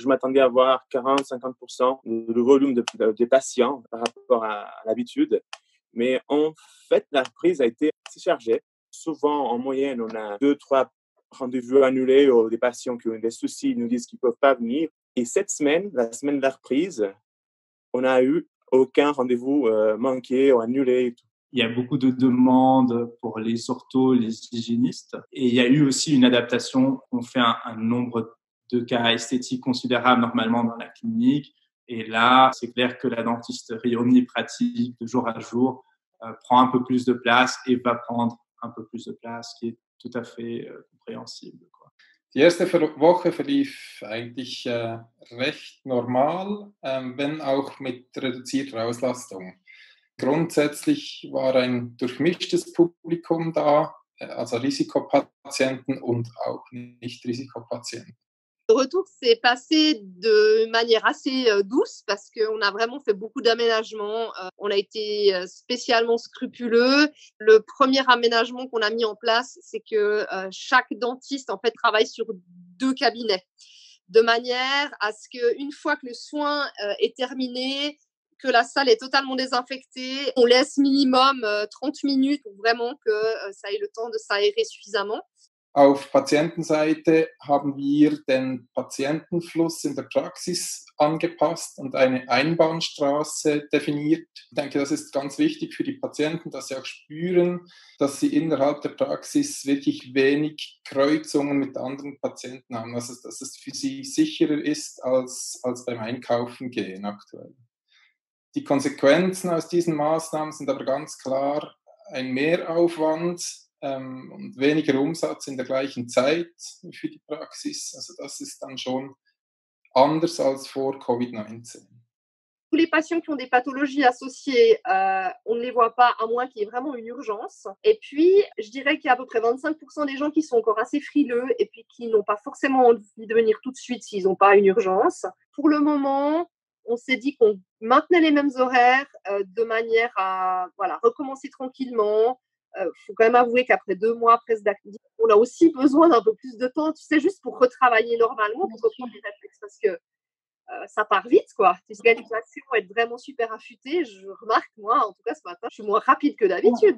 je m'attendais à avoir 40-50% de volume des patients par rapport à l'habitude. Mais en fait, la reprise a été assez chargée. Souvent, en moyenne, on a 2-3 rendez-vous annulés ou des patients qui ont des soucis, ils nous disent qu'ils ne peuvent pas venir. Et cette semaine, la semaine de la reprise, on n'a eu aucun rendez-vous manqué ou annulé et tout. Il y a beaucoup de demandes pour les orthos, les hygiénistes. Et il y a eu aussi une adaptation. On fait un nombre de cas esthétiques considérable normalement dans la clinique. Et là, c'est clair que la dentisterie omnipratique de jour à jour prend un peu plus de place et va prendre un peu plus de place, qui est tout à fait compréhensible, quoi. Die erste Woche verlief eigentlich recht normal, wenn auch mit reduzierter Auslastung. Grundsätzlich war ein durchmischtes Publikum da, also Risikopatienten und auch Nicht-Risikopatienten. Le retour s'est passé de manière assez douce parce qu'on a vraiment fait beaucoup d'aménagements. On a été spécialement scrupuleux. Le premier aménagement qu'on a mis en place, c'est que chaque dentiste en fait travaille sur 2 cabinets, de manière à ce qu'une fois que le soin est terminé, que la salle est totalement désinfectée, on laisse minimum 30 minutes pour vraiment que ça ait le temps de s'aérer suffisamment. Auf Patientenseite haben wir den Patientenfluss in der Praxis angepasst und eine Einbahnstraße definiert. Ich denke, das ist ganz wichtig für die Patienten, dass sie auch spüren, dass sie innerhalb der Praxis wirklich wenig Kreuzungen mit anderen Patienten haben, also dass es für sie sicherer ist als beim Einkaufen gehen aktuell. Die Konsequenzen aus diesen Maßnahmen sind aber ganz klar ein Mehraufwand und weniger Umsatz in der gleichen Zeit für die Praxis. Also das ist dann schon anders als vor Covid-19. Tous les patients qui ont des pathologies associées, on ne les voit pas à moins qu'il y ait vraiment une urgence. Et puis, je dirais qu'il y a à peu près 25% des gens qui sont encore assez frileux et puis qui n'ont pas forcément envie de venir tout de suite s'ils n'ont pas une urgence. Pour le moment, on s'est dit qu'on maintenait les mêmes horaires de manière à recommencer tranquillement. Faut quand même avouer qu'après 2 mois presque d'activité, on a aussi besoin d'un peu plus de temps, tu sais, juste pour retravailler normalement, pour reprendre les réflexes, parce que ça part vite, quoi. Tu sais, l'animation, être vraiment super affûtée, je remarque, moi, en tout cas ce matin, je suis moins rapide que d'habitude.